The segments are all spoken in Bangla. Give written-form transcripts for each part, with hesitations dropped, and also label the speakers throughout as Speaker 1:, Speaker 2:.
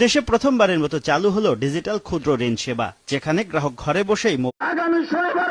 Speaker 1: দেশে প্রথমবারের মতো চালু হলো ডিজিটাল ক্ষুদ্র ঋণ সেবা, যেখানে গ্রাহক ঘরে বসেই
Speaker 2: আগামী শনিবার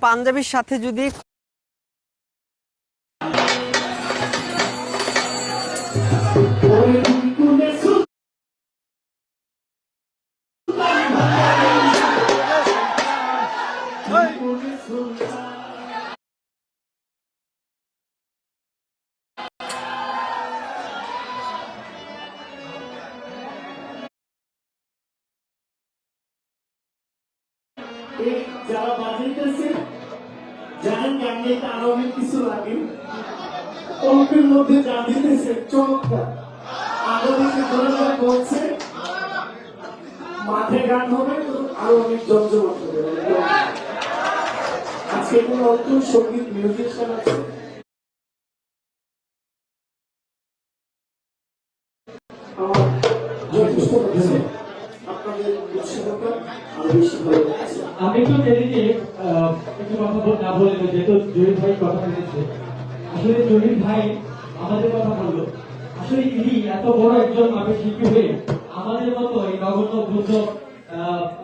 Speaker 3: পাঞ্জাবির সাথে যদি
Speaker 4: যারা বাজাইতেছে জানেন গানে আরো অনেক কিছু লাগে অল্পের মধ্যে যা দিতেছে চমৎকার আমাদেরকে ধরে বলছে মাঠে গান হবে আরো অনেক জমজমাট হবে আজকে কোনো অল্প সঙ্গীত মিউজিশিয়ান আছে আমার যথেষ্ট আছে আপনাদের উৎসাহটা আরো বেশি ভালো লাগছে।
Speaker 5: আমি তো এদিকে কিছু কথা না বলে যেহেতু জহির ভাই কথা বলেছে, আসলে জহির ভাই আমাদের কথা বললো, আসলে ইনি এত বড় একজন মানুষ শিল্পী হয়ে আমাদের মতো এই নগণ্য বুদ্ধ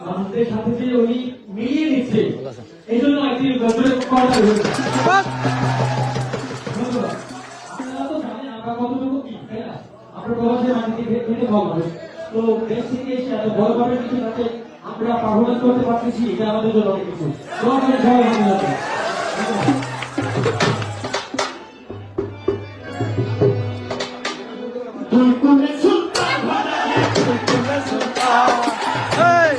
Speaker 5: মানুষদের সাথে যে উনি মিলিয়ে নিচ্ছে, এই জন্য একটি আপনারা তো জানেন আমরা কতটুকু কি তাই না, আপনার প্রবাসের মাটিকে খেতে পাবো তো দেশ থেকে এসে এত বড় ভাবে কিছু যাতে আমরা পারফরমেন্স করতে পারতেছি, এটা আমাদের জন্য অনেক কিছু।
Speaker 2: Hey!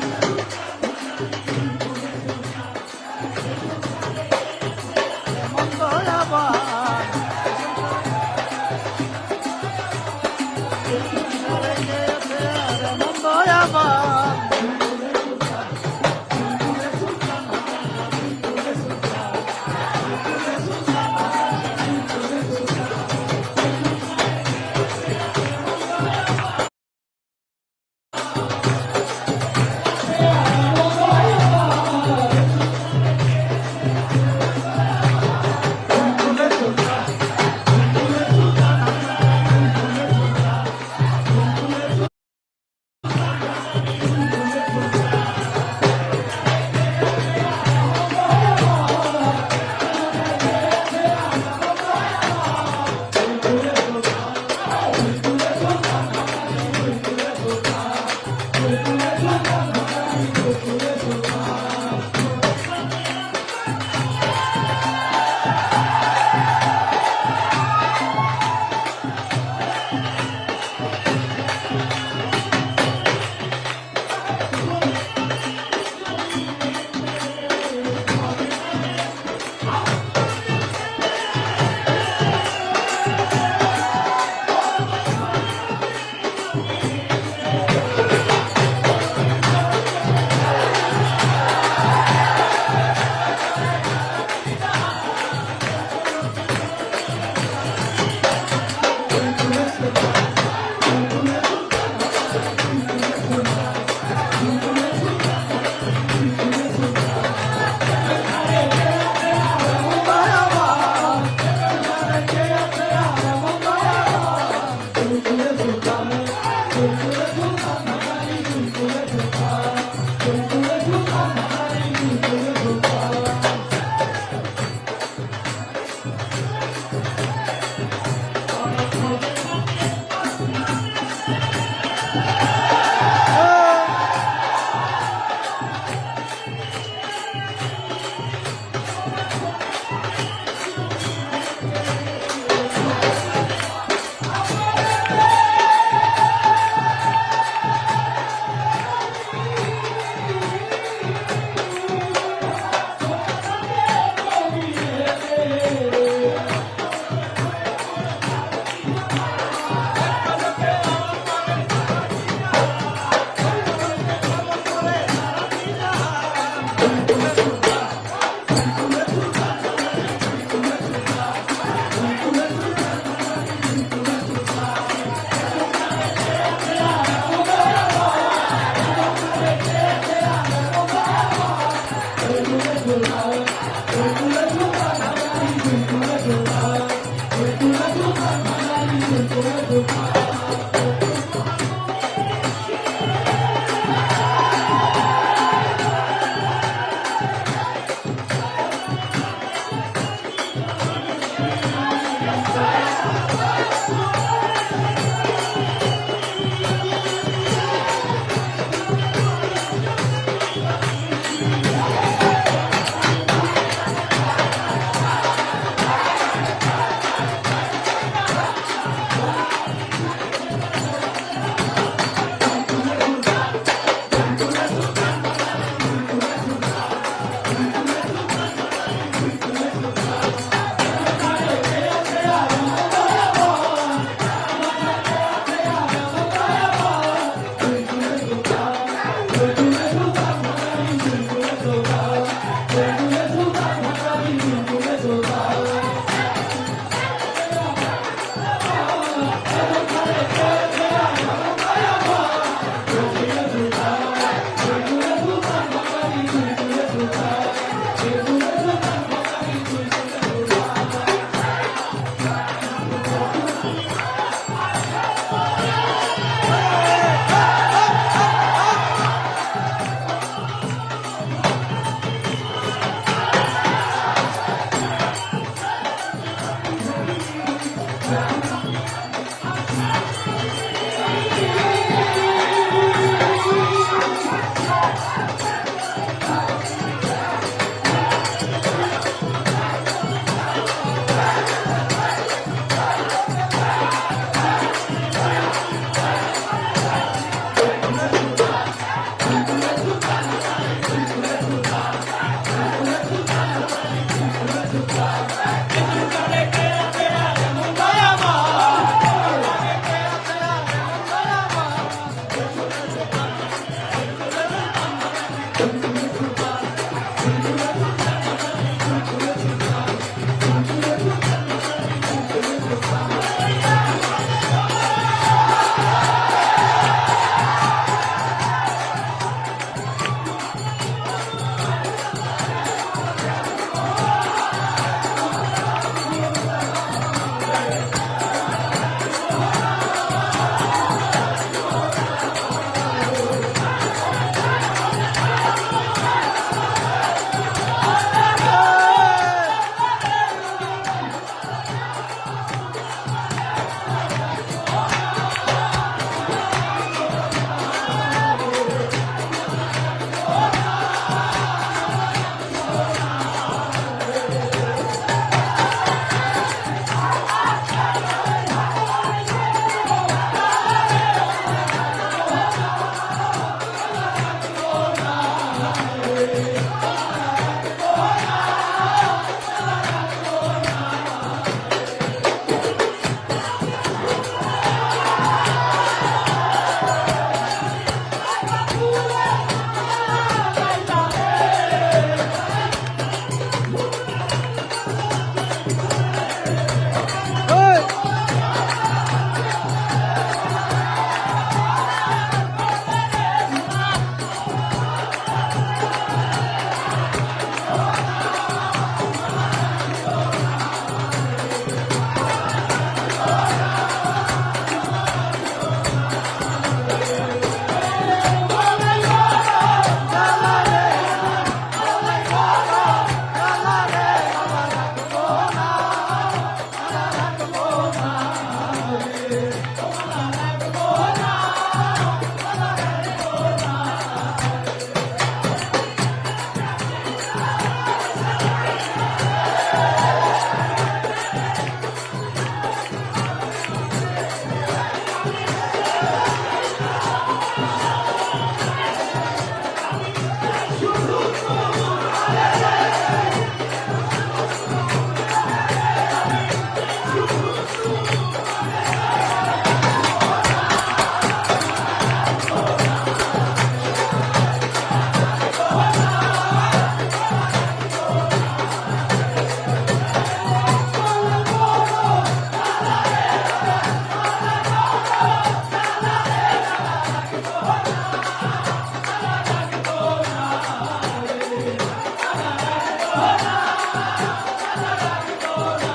Speaker 5: Oh,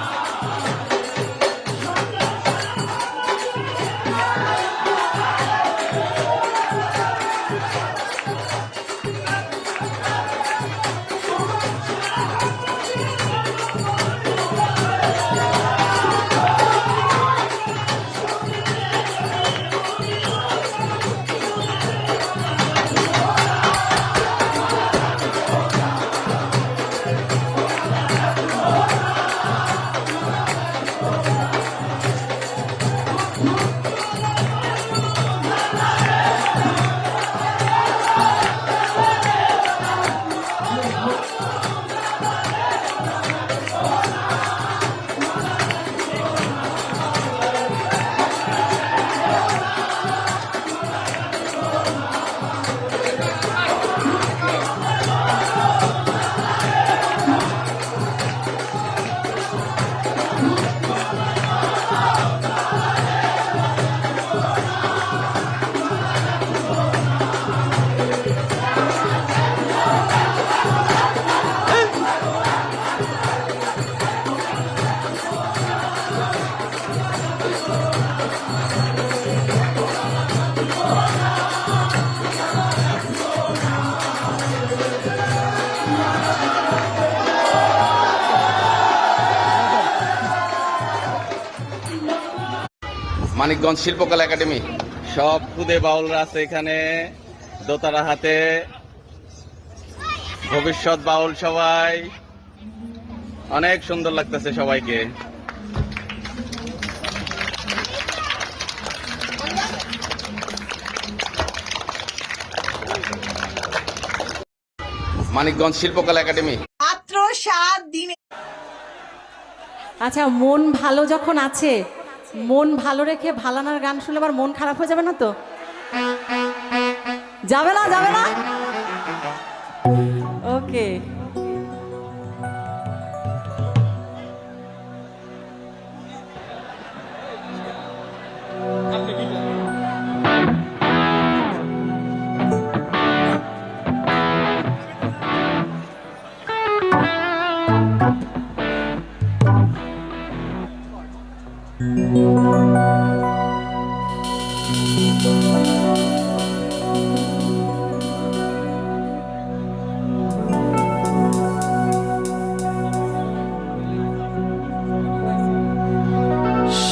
Speaker 2: মানিকগঞ্জ শিল্পকলা একাডেমি। সব খুদে বাউলরা আছে এখানে, দোতারা হাতে, ভবিষ্যৎ বাউল সবাই। অনেক সুন্দর লাগতেছে সবাইকে। মানিকগঞ্জ শিল্পকলা একাডেমি।
Speaker 6: মাত্র 7 দিনে।
Speaker 7: আচ্ছা, মন ভালো যখন আছে, মন ভালো রেখে ভালানার গান শুনলে আবার মন খারাপ হয়ে যাবে না তো? যাবে না, যাবে না? ওকে।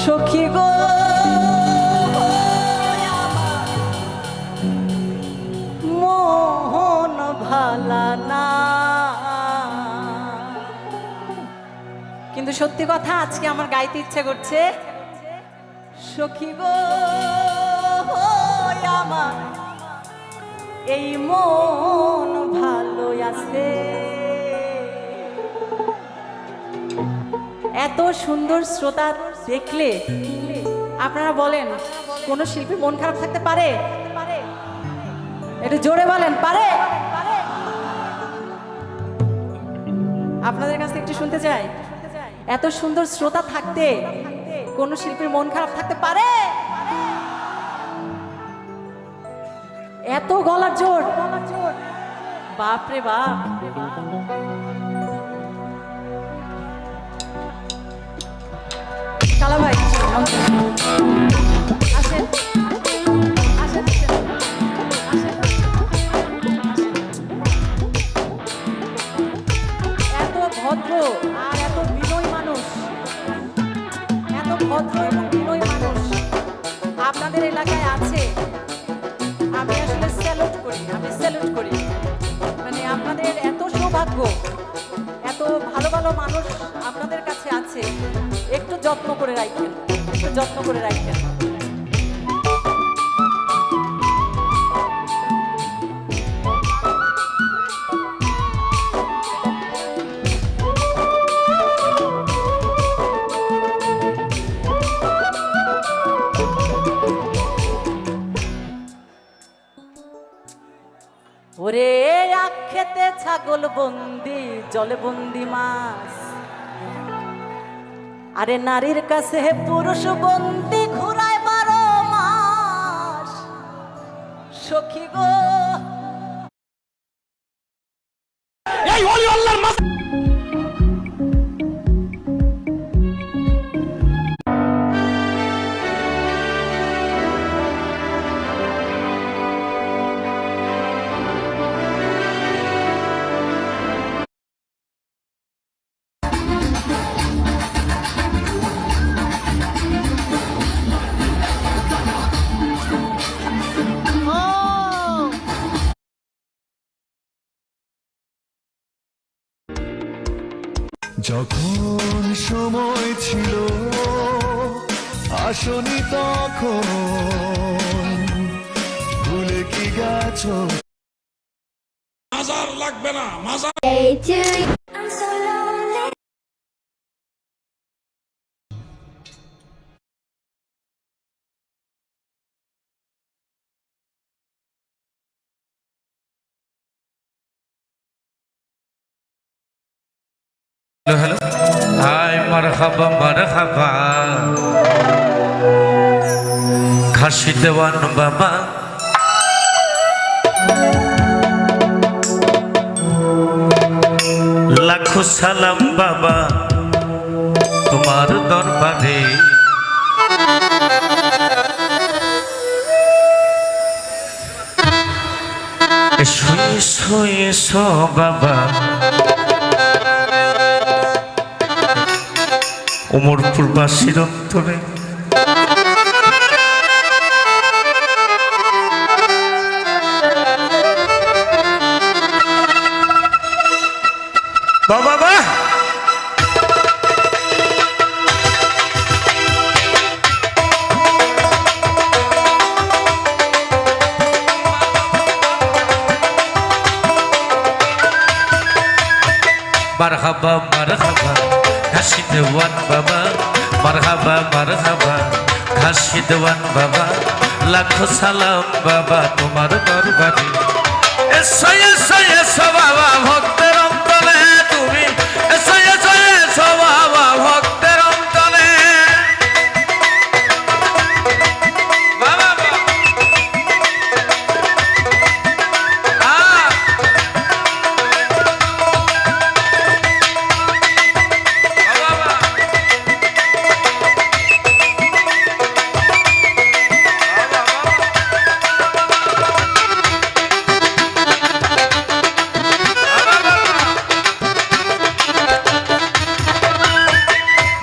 Speaker 7: সখী গো মোহন ভালানা, কিন্তু সত্যি কথা আজকে আমার গাইতে ইচ্ছে করছে। সখী গো আমার এই মন ভালো আছে। এত সুন্দর শ্রোতা দেখলে আপনারা বলেন কোন শিল্পী মন খারাপ থাকতে পারে? একটু জোরে বলেন, পারে? আপনাদের কাছ থেকে একটু শুনতে চাই, এত সুন্দর শ্রোতা থাকতে কোন শিল্পীর মন খারাপ থাকতে পারে? এত গলার জোর, বাপরে বাপ। কালা ভাই আসেন, আসেন, আসেন, আসেন। এত ভদ্র আর এত বিনয়ী মানুষ, এত ভদ্র এবং বিনয়ী মানুষ আপনাদের এলাকায় আছে, আমি আসলে স্যালুট করি, আমি স্যালুট করি। মানে আপনাদের এত সৌভাগ্য, এত ভালো ভালো মানুষ আপনাদের কাছে আছে। একটু যত্ন করে রাখবেন, একটু যত্ন করে রাখবেন। ওরে আখ খেতে ছাগল বন্দি, জলে বন্দি মাছ, আরে নারীর কাছে পুরুষ বন্দি ঘুরায় 12 মাস। সখী গো
Speaker 8: যখন সময় ছিল আসনি তখন ভুলে কি গেছো?
Speaker 9: মাজার লাগবে না, মাজার
Speaker 10: হ্যালো, হাই মারহাবা মারহাবা, খাসি দেওয়ান বাবা, লাখো সালাম বাবা তোমার দরবারে। এসো এসো এসো বাবা, উমরপুরবাসীর অন্তরে মারহাবা ঘাসি দেওয়ান বাবা মারহাবা ঘাসি দেওয়ান বাবা লাখো সালাম বাবা তোমার দরবারে এসো এসো এসো বাবা ভক্তের অন্তরে তুমি এসো এসো এসো বাবা ভক্তের অন্তরে বাবা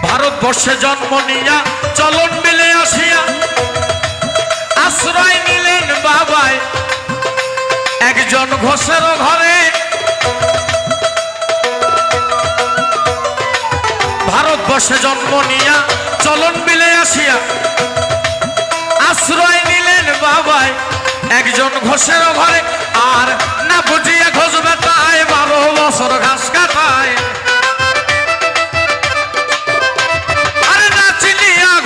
Speaker 10: ভারতবর্ষে জন্ম নিয়া চলন মিলে আসিয়া আশ্রয় নিলেন বাবায় একজন ঘোষের ঘরে ভারতবর্ষে জন্ম নিয়া চলন মিলে আসিয়া আশ্রয় নিলেন বাবায় একজন ঘোষের ঘরে আর না বুঝিয়া ঘোষ বেটায় 12 বছর ঘাস কাটায়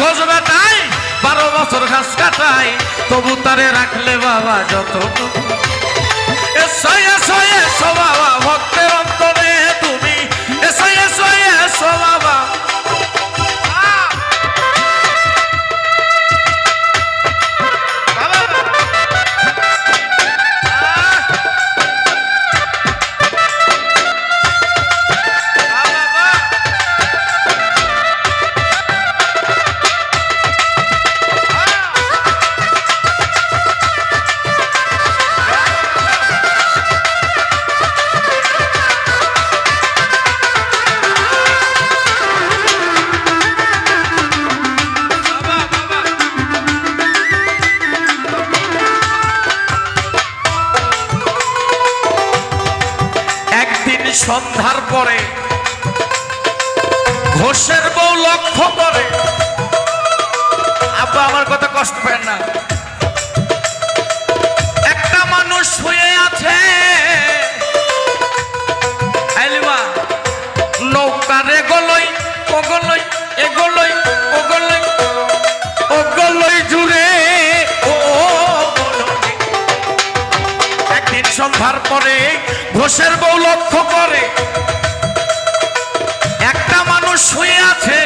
Speaker 10: ঘোষ বেটাই 12 বছর ঘাস কাটাই তবু তারে রাখলে বাবা যত এসো এসো এসো বাবা ভক্তের অন্তরে তুমি এসো এসো এসো বাবা সন্ধ্যার পরে ঘোষের বউ লক্ষ্য করে আব্বা আমার কথা কষ্ট পেন না একটা মানুষ শুয়ে আছে নৌকার এগোলই ওগোলই এগোলই ওগোলই ওগোলই জুড়ে একদিন সন্ধ্যার পরে ঘোষের বউ লক্ষ্য করে একটা মানুষ শুয়ে আছে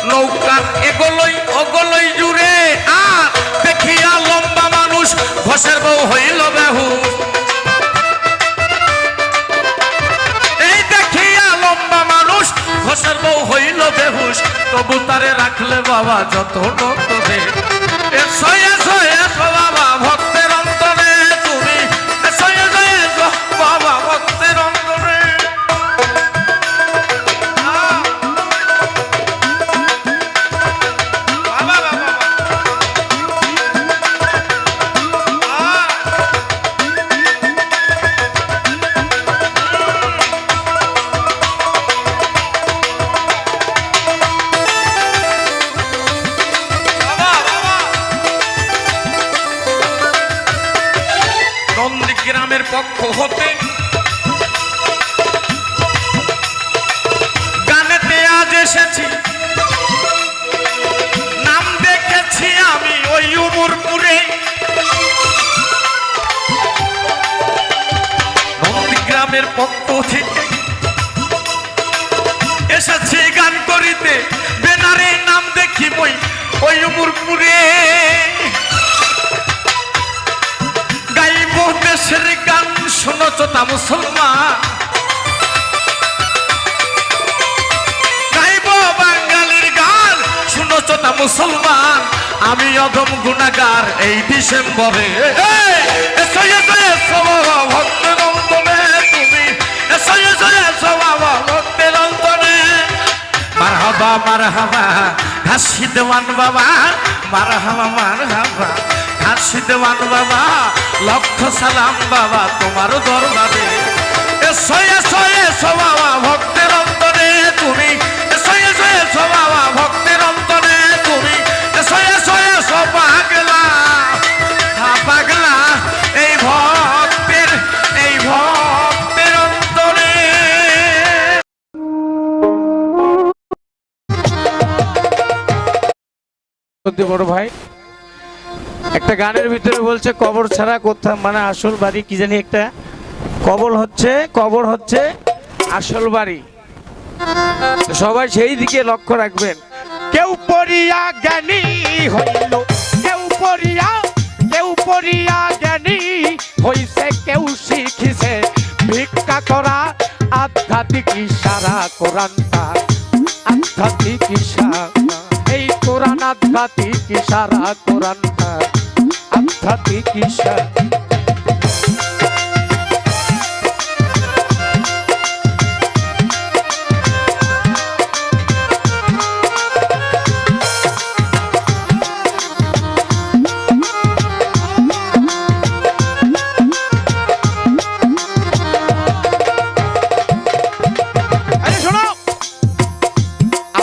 Speaker 10: নৌকার এগোলই ওগোলই জুড়ে আর দেখিয়া লম্বা মানুষ ঘোষের বউ হইল বেহুশ এই দেখিয়া লম্বা মানুষ ঘোষের বউ হইল বেহুশ তবু তারে রাখলে বাবা যত নতরে এসো এসো এসো বাবা ভক্তের অন্তরে তুমি এসো এসো এসো বাবা ভক্তের অন্তরে গ্রামের পক্ষ হতে গানেতে আজ এসেছি নাম দেখেছি আমি ওই উমরপুরে গ্রামের পক্ষ থেকে এসেছি গান করিতে বেনারে নাম দেখি ওই উমরপুরে দেশের গান শোনো চোতা মুসলমান গাইব বাঙালির গান শোনো চোতা মুসলমান আমি অধম গুনাহগার এই ডিসেম্বরে এসো এসো এসো বাবা ভক্তের অন্তরে তুমি এসো এসো এসো বাবা ভক্তের অন্তরে মারহাবা মারহাবা ঘাসি দেওয়ান বাবা মারহাবা মারহাবা ঘাসি দেওয়ান বাবা লক্ষ সালাম বাবা তোমার দরবারে এসো এসো এসো বাবা ভক্তের অন্তরে তুমি এসো এসো এসো বাবা ভক্তের অন্তরে তুমি এসো এসো এসো পাগলা পাগলা এই ভক্তের অন্তরে
Speaker 5: সত্যি বড় ভাই একটা গানের ভিতরে বলছে কবর ছাড়া কোথা মানে আসল বাড়ি কি জানি একটা কবর হচ্ছে আসল বাড়ি। তো সবাই সেই দিকে লক্ষ্য রাখবেন। কেউ পড়িয়া জ্ঞানী হইল, কেউ পড়িয়া জ্ঞানী হইছে, কেউ শিখিছে ভিক্ষা করা আধ্যাত্মিক ইশারা। কোরআনটা আধ্যাত্মিক ইশারা, এই কোরআন আধ্যাত্মিক ইশারা, কোরআনটা আধ্যাত্মিক ইশারা।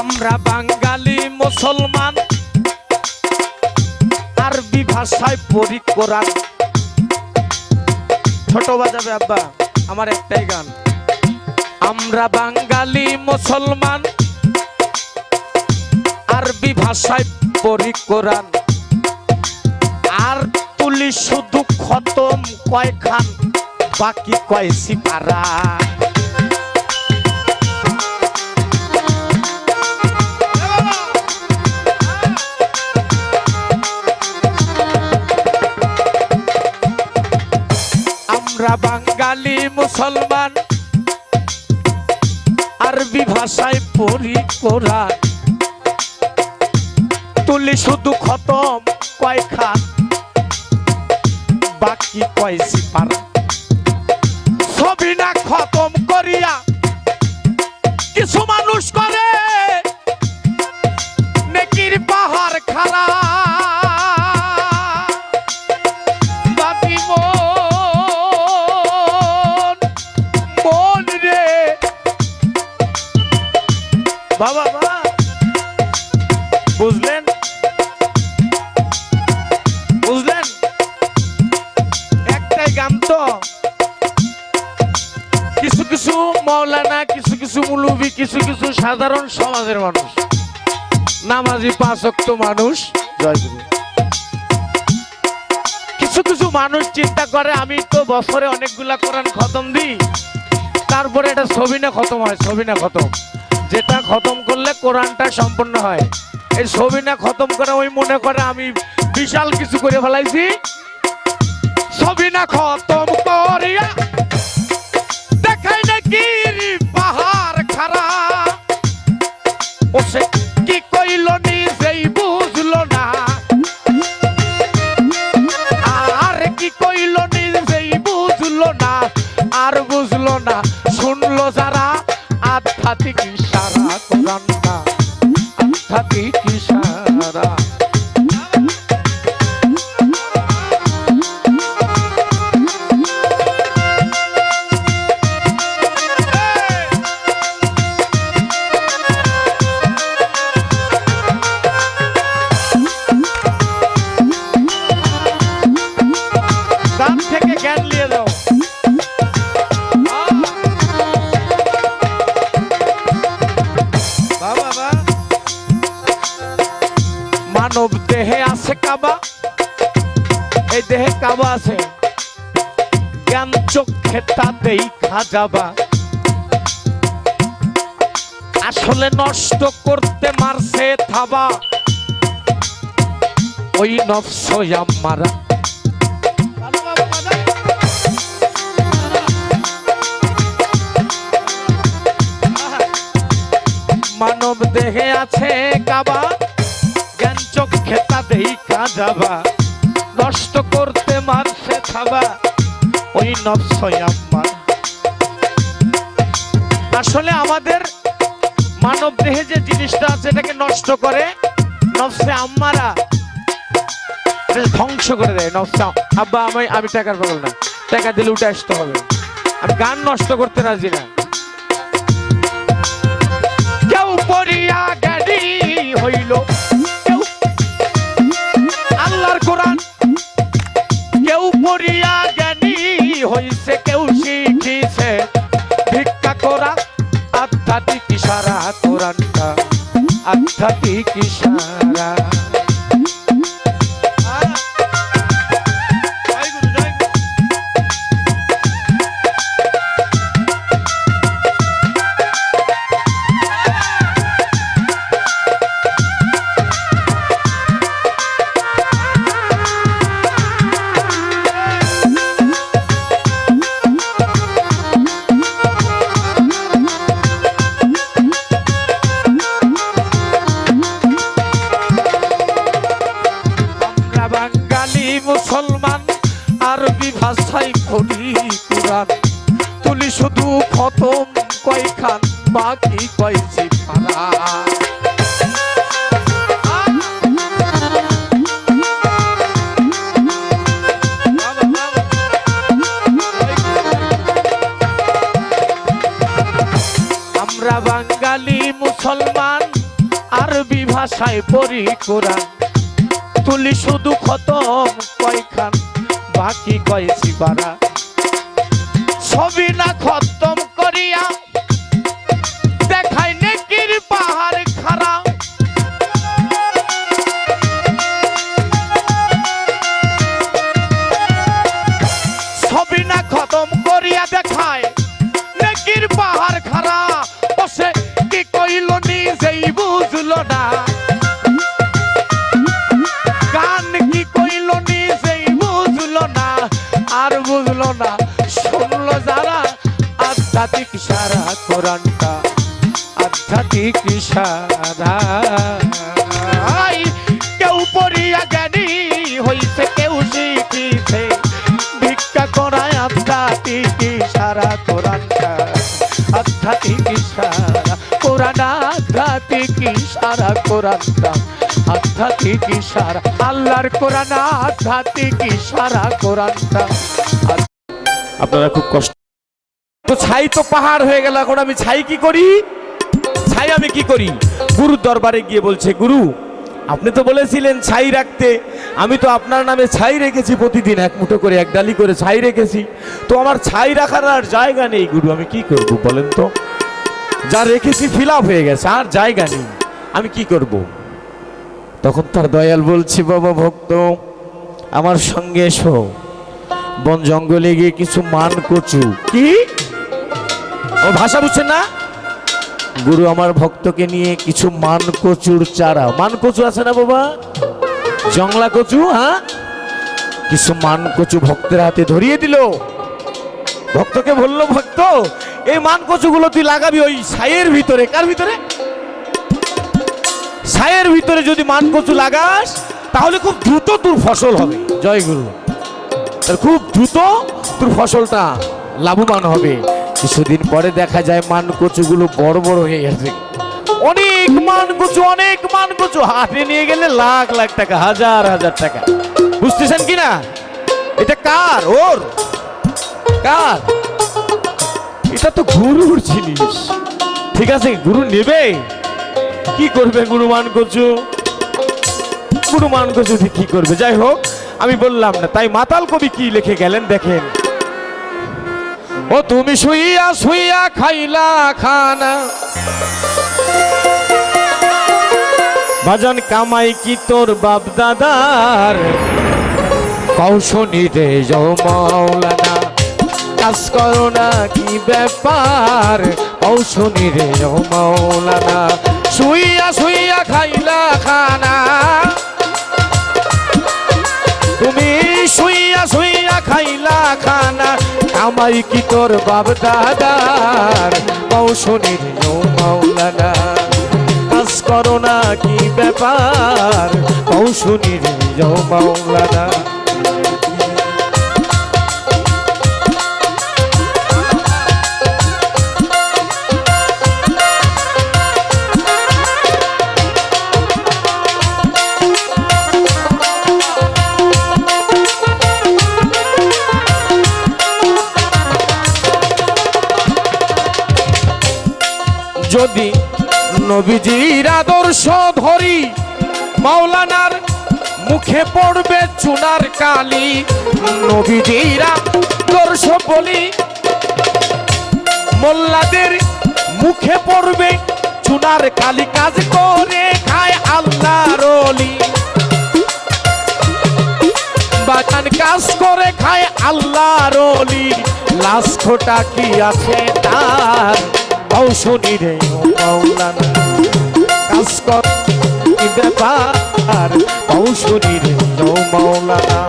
Speaker 5: আমরা বাঙালি মুসলমান আরবি ভাষায় পড়ি কোরআন। ছোট বাজাবে আব্বা আমার একটাই গান। আমরা বাঙালি মুসলমান আরবি ভাষায় পড়ি কোরআন, আর তুলি শুধু খতম কয়খান, বাকি কয় সিপারা। আমরা বাঙালি মুসলমান আরবি ভাষায় পড়ি কোরআন, তুলি শুধু খতম কয়খান, বাকি কয় সিপারা। ছবি না খতম করিয়া কিছু মানুষ করে নেকির পাহাড় খাড়া। বাবা বুঝলেন একটাই গান তো। কিছু কিছু মাওলানা, কিছু কিছু মুলুবি, কিছু কিছু সাধারণ সমাজের মানুষ, নামাজি 5 ওয়াক্ত মানুষ, জয়গুরু। কিছু কিছু মানুষ চিন্তা করে আমি তো বছরে অনেকগুলা কোরআন খতম দিই, তারপরে এটা ছবি না খতম হয়, ছবি না খতম, যেটা খতম করলে কোরআনটা সম্পূর্ণ হয়। এই ছবি না খতম করে ওই মনে করে আমি বিশাল কিছু করে ফেলাইছি। ছবি না খতম করিয়া দেখাই নাকি পাহাড় খাড়া। ও সে কি কইল নিজেই বুঝলো না, আর কি কইল নিজেই বুঝলো না, আর বুঝলো না শুনলো যারা আধ্যাত্মিক ইশারা। কোরআনটা আধ্যাত্মিক ইশারা। গান থেকে জ্ঞান নিয়ে দাও। মানব দেহে আছে কাবা, এই দেহে কাবা আছে, জ্ঞান চোখে তা দেখা যাবা। আসলে নষ্ট করতে মারছে থাবা, ওই নফস আম্মারা। মানব দেহে আছে কাবা, জ্ঞান চোখে তা দেখা যাবা। নষ্ট করতে মারছে থাবা, ওই নফস আম্মারা। আসলে আমাদের মানব দেহে যে জিনিসটা আছে এটাকে নষ্ট করে নফসে আম্মারা, ধ্বংস করে দেয় নফসে। আব্বা আমি টাকার পাগল না, টাকা দিলে উঠে আসতে হবে, আমি গান নষ্ট করতে রাজি না। কেউ পড়িয়া জ্ঞানী হইল, কেউ আল্লাহর কোরআন, কেউ পড়িয়া জ্ঞানী হইছে, কেউ শিখিছে ভিক্ষা করা আধ্যাত্মিক ইশারা। কোরআনটা আধ্যাত্মিক ইশারা।
Speaker 10: ভাষায় পড়ি কুরআন তুলি শুধু খতম কয়খান বাকি কয়ছি পারা আমরা বাঙালি মুসলমান আরবি ভাষায় পড়ি কোরআন তুলি শুধু খতম কয়খান বাকি কয়ছি পারা ছবি না খতম করিয়া দেখাই নেকির পাহাড় খাড়া ছবি না খতম করিয়া দেখায় নেকির পাহাড় খাড়া বসে কি কইল নিজেই বুঝলো না গান কি কইল নিজেই বুঝলো না আর বুঝলো না শুনলো যারা আধ্যাত্মিক সারা কোরআনটা আধ্যাত্মিক সারা কেউ পড়িয়া জ্ঞানী হইছে কেউ শিখিছে ভিক্ষা করায় আধ্যাত্মিক সারা কোরআনটা আধ্যাত্মিক সারা কোরআন আধ্যাত্মিক সারা কোরআনটা আধ্যাত্মিক সারা আল্লাহর কোরআন আধ্যাত্মিক সারা কোরআনটা। আপনারা খুব কষ্ট তো ছাই তো পাহাড় হয়ে গেল এখন আমি ছাই কি করি ছাই আমি কি করি গুরুর দরবারে গিয়ে বলছে গুরু আপনি তো বলেছিলেন ছাই রাখতে আমি তো আপনার নামে ছাই রেখেছি প্রতিদিন এক মুঠো করে এক ডালি করে ছাই রেখেছি তো আমার ছাই রাখার আর জায়গা নেই গুরু আমি কি করব বলেন তো যা রেখেছি ফিল আপ হয়ে গেছে আর জায়গা নেই আমি কি করব তখন তার দয়াল বলছি বাবা ভক্ত আমার সঙ্গে এসো বন জঙ্গলে গিয়ে কিছু মান কচু কি ও ভাষা বুঝছেন না গুরু আমার ভক্তকে নিয়ে কিছু মান কচুর চারা মান কচু আছে না বাবা জংলা কচু হ্যাঁ কিছু মান কচু ভক্তের হাতে ধরিয়ে দিল ভক্তকে বললো ভক্ত এই মান কচুগুলো তুই লাগাবি ওই ছাইয়ের ভিতরে কার ভিতরে ছাইয়ের ভিতরে যদি মান কচু লাগাস তাহলে খুব দ্রুত তোর ফসল হবে জয় গুরু খুব দ্রুত তোর ফসলটা লাভবান হবে কিছুদিন পরে দেখা যায় মান কচুগুলো বড় বড় হয়ে গেছে অনেক মান কচু হাটে নিয়ে গেলে লাখ লাখ টাকা হাজার হাজার টাকা বুঝতেছেন কিনা এটা কার ওর কার এটা তো গুরুর জিনিস ঠিক আছে গুরু নেবে কি করবে গুরু মান কচু কি করবে যাই হোক আমি বললাম না তাই মাতাল কবি কি লিখে গেলেন দেখেন ও তুমি শুইয়া শুইয়া খাইলা খানা বাজান কামাই কি তোর বাপ দাদার কৌশনী রে মাওলানা কাজ করো না কি ব্যাপার কৌশনী রে মাওলানা শুইয়া শুইয়া খাইলা খানা তুমি শুইয়া শুইয়া খাইলা খানা কামাই কি তোর বাপ দাদার কৌশনী রে মাওলানা কাজ করো না কি ব্যাপার কৌশনী রে মাওলানা যদি নবীজির আদর্শ ধরি মাওলানার মুখে পড়বে চুনার কালি নবীজির আদর্শ বলি মোল্লাদের মুখে পড়বে চুনার কালি কাজ করে খায় আল্লাহর ওলি বাগান কাজ করে খায় আল্লাহর ওলি লাশ খোটা কি আছে তার কৌশনী রে মাওলানা কাজ কর কি ব্যাপার কৌশনী রে মাওলানা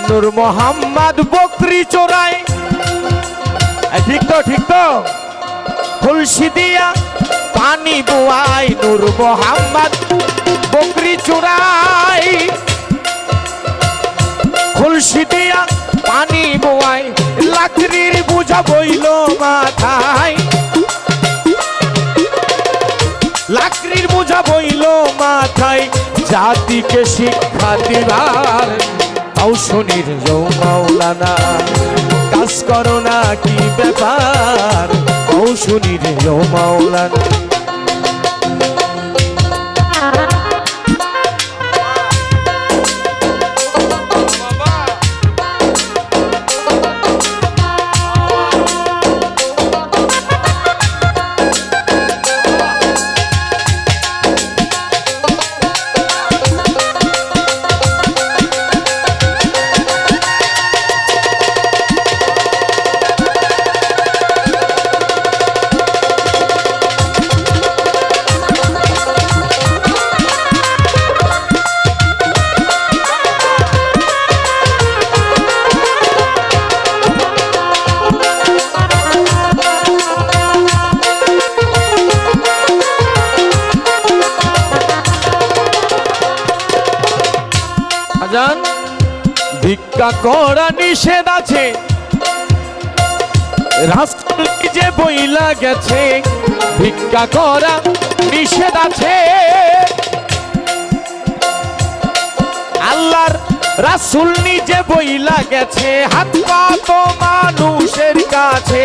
Speaker 10: নূর মোহাম্মদ বকরি চোরায়, ঠিক তো ঠিক তো, খুলসি দিয়া পানি বুয়াই, নূর মোহাম্মদ বকরি চোরাই, খুলসি দিয়া পানি বুয়াই, লাকড়ির বুঝা বইল মাথায়, লাকড়ির বুঝা বইল মাথায়, জাতিকে শিক্ষা দিবার ঔষণীর মাওলানা, কাজ করো না কি ব্যাপার ঔষণীর মাওলানা। ভিক্ষা করা নিষেধ আছে, রাসূল যে বইলা গেছে, ভিক্ষা করা নিষেধ আছে, আল্লাহর রাসূল নিজে বইলা গেছে, হাত পা তো মানুষের কাছে,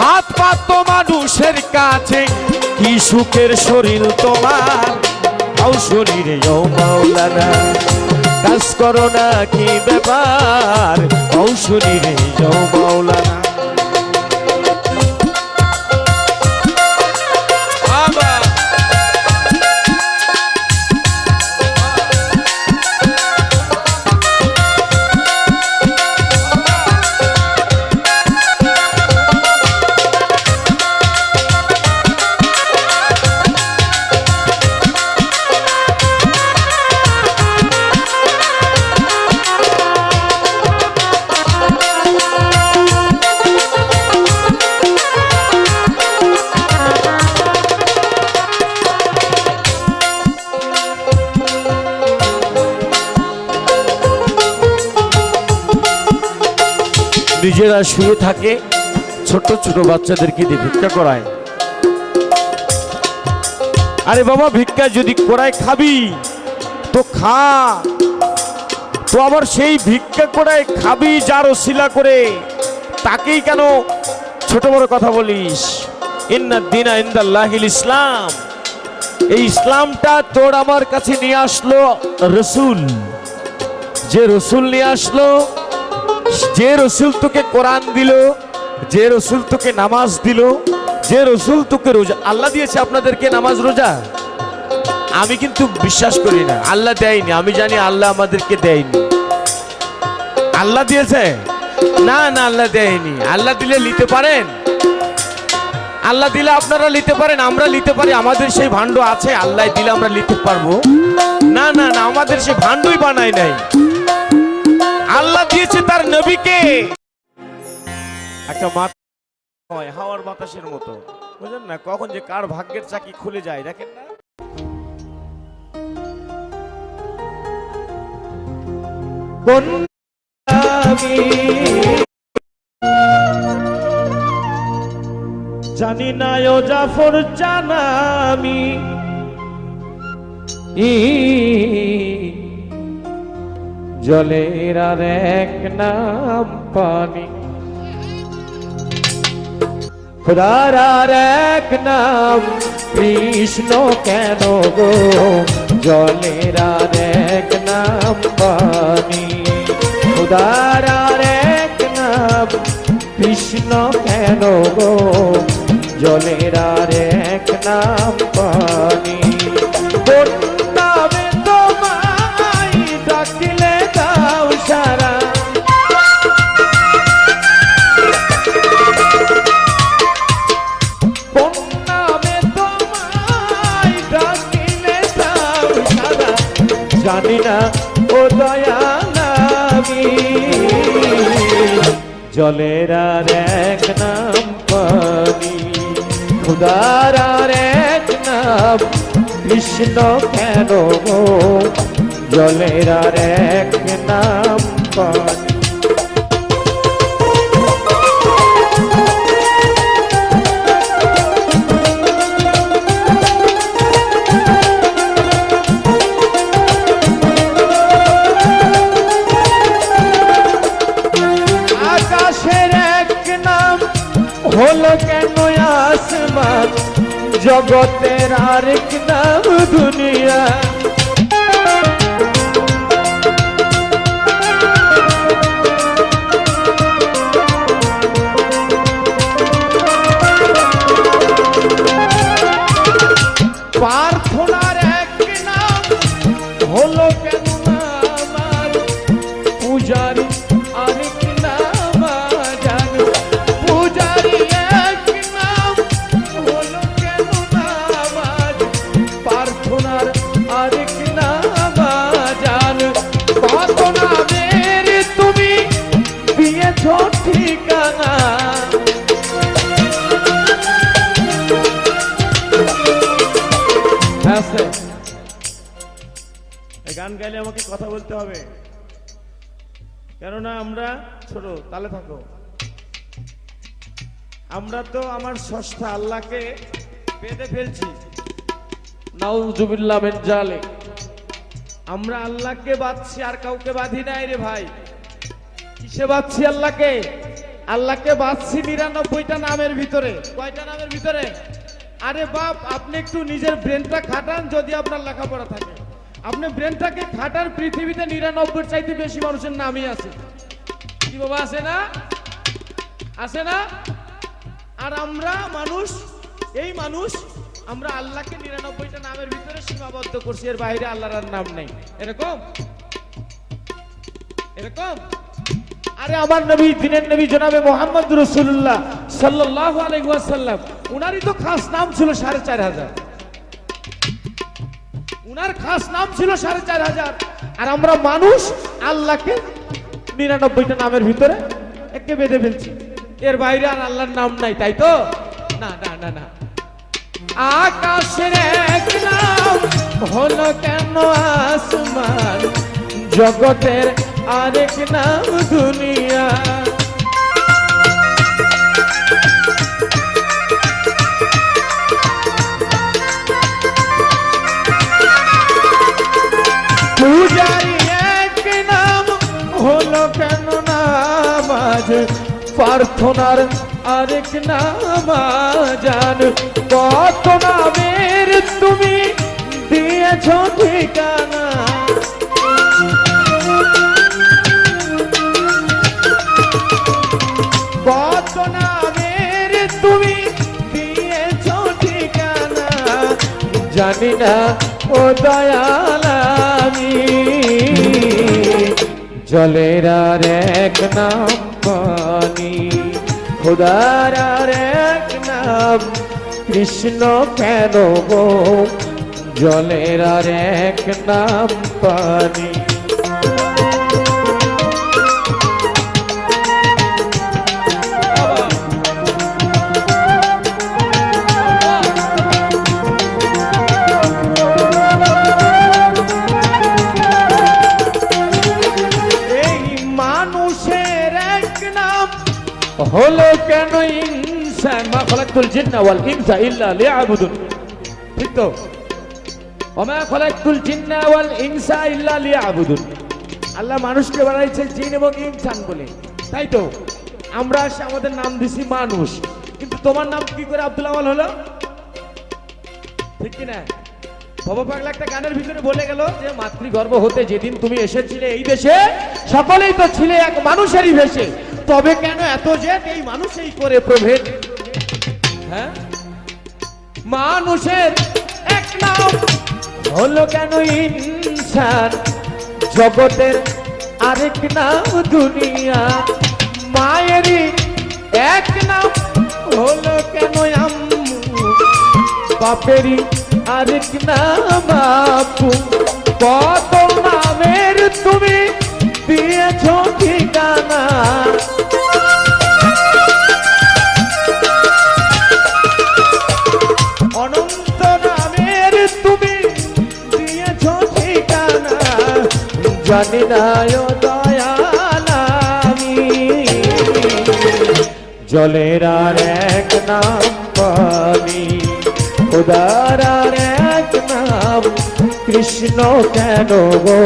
Speaker 10: হাত পা তো মানুষের কাছে, কি সুখের শরীর তোমার শরীর মাওলানা, কাজ করো না কি ব্যাপার শরীর মাওলানা। নিজেরা শুয়ে থাকে, ছোট ছোট বাচ্চাদেরকে দিয়ে ভিক্ষা করায়। আরে বাবা, ভিক্ষা যদি করায় খাবি তো খা, তো আবার সেই ভিক্ষা করায় খাবি যার ওসিলা করে, তাকেই কেন ছোট বড় কথা বলিস? ইন্নাদ দীনা ইনদাল্লাহিল ইসলাম, এই ইসলামটা তোর আমার কাছে নিয়ে আসলো রসুল। যে রসুল নিয়ে আসলো, যে রসুল তোকে কোরআন দিল, যে রসুল তোকে নামাজ দিল, যে রসুল তোকে রোজা, আল্লাহ দিয়েছে আপনাদেরকে নামাজ রোজা? আমি কিন্তু বিশ্বাস করি না আল্লাহ দেয়নি, আমি জানি আল্লাহ আমাদেরকে দেয়নি। আল্লাহ দিয়েছে? না না, আল্লাহ দেয়নি। আল্লাহ দিলে নিতে পারেন, আল্লাহ দিলে আপনারা নিতে পারেন, আমরা নিতে পারি, আমাদের সেই ভাণ্ড আছে, আল্লাহ দিলে আমরা নিতে পারবো? না না না, আমাদের সেই ভাণ্ডই বানায় নাই, আল্লাহ দিয়েছে তার নবীকে। একটা মাথা হয় হাওয়ার বাতাসের মতো, বুঝলেন না? কখন যে কার ভাগ্যের চাকি খুলে যায় দেখেন না। কোন জানি না ও জাফর জানামি, জলের আর এক নাম পানি, খোদার আর এক নাম কৃষ্ণ কেন গো, জলের আর এক নাম পানি, খোদার আর এক নাম কৃষ্ণ কেন গো, জলের আর এক নাম পানি। কোন নামে তোমায় ডাকিলে দাও সারা, কোন নামে তোমায় ডাকিলে দাও সারা,
Speaker 5: জানি না ও দয়াল আমি জলের আর এক নাম পানি খুদার আর এক নাম কৃষ্ণ কেন গো জলের আর এক নাম পানি আকাশের এক নাম হলো কেন আসমান জগতের আরেক নাম দুনিয়া প্রার্থনার এক নাম হলো কেন আমার পূজারি আরেক নাম জান পূজারি এক নাম হলো কেন আমার প্রার্থনার আরেক নাম জান কত নামের তুমি দিয়েছ ঠিকানা আছে এই গান গাইলে আমাকে কথা বলতে হবে কেননা আমরা ছোট তালে থাকো আমরা তো আমার স্রষ্টা আল্লাহকে বেঁধে ফেলছি নাউজুবিল্লাহ মিন জালিক আমরা আল্লাহকে বাঁধছি আর কাউকে বাঁধি নাই রে ভাই কিসে বাঁধছি আল্লাহকে আল্লাহকে বাঁধছি ৯৯টা নামের ভিতরে কয়টা নামের ভিতরে আরে বাপ আপনি একটু নিজের ব্রেনটা খাটান যদি আপনার লেখাপড়া থাকে আপনি ব্রেনটাকে খাটান পৃথিবীতে ৯৯ চাইতে বেশি মানুষের নামই আছে কি বাবা আছে না আছে না আর আমরা মানুষ এই মানুষ আমরা আল্লাহকে ৯৯টা নামের ভিতরে সীমাবদ্ধ করছি এর বাইরে আল্লাহর নাম নেই এরকম এরকম আরে আমার নবী দিনের নবী জনাবে মুহাম্মদ রাসূলুল্লাহ সাল্লাল্লাহু আলাইহি ওয়াসাল্লাম উনারই তো খাস নাম ছিল ৪৫০০ উনার খাস নাম ছিল ৪৫০০ আর আমরা মানুষ আল্লাহকে ৯৯টা নামের ভিতরে একে বেঁধে ফেলছি এর বাইরে আর আল্লাহর নাম নাই তাই তো না না না না আকাশের এক নাম হলো কেন আসমান জগতের আরেক নাম দুনিয়া পূজারি এক নাম হলো কেন নামাজ প্রার্থনার আরেক নাম জান কত নামের তুমি দিয়েছ ঠিকানা কত নামের তুমি দিয়েছ ঠিকানা জানি না ও দয়াল আমি জলের আর এক নাম পানি খোদার আর এক নাম কৃষ্ণ কেন গো জলের আর এক নাম পানি হলো কেন ইনসান মা খলাকতুল জিন্না ওয়াল ইনসা ইল্লা লিয়াবুদুন ঠিক তো ওমা খলাকতুল জিন্না ওয়াল ইনসা ইল্লা লিয়াবুদুন আল্লাহ মানুষকে বানাইছে জিন এবং ইনসান বলে তাই তো আমরা আমাদের নাম দিছি মানুষ কিন্তু তোমার নাম কি করে আব্দুল আওয়াল হলো ঠিক কি না বাবা পাগলা একটা গানের ভিতরে বলে গেল যে মাতৃগর্ভ হতে যেদিন তুমি এসেছিলে এই দেশে সকলেই তো ছিলে এক মানুষেরই ভেষে তবে কেন এত জেদ এই মানুষই করে প্রভেদ হ্যাঁ মানুষের এক নাম হলো কেন ইনসান জগতের আরেক নাম দুনিয়া মায়েরই এক নাম হলো কেন আম্মু বাপেরই আরেক নাম আপু কত দিয়েছ ঠিকানা অনন্ত নামের তুমি দিয়েছ ঠিকানা জানি না ও দয়াল আমি জলের আর এক নাম পানি খোদার আর এক নাম কৃষ্ণ কেন গো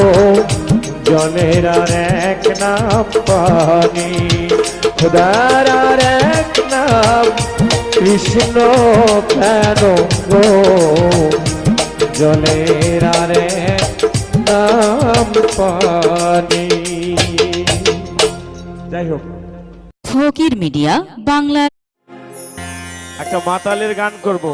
Speaker 5: জলের আর এক নাম পানি খোদার আর এক নাম কৃষ্ণ কেন গো জলের আর এক নাম পানি। যাই হোক,
Speaker 9: ফকির মিডিয়া বাংলা
Speaker 5: একটা মাতালের গান করব।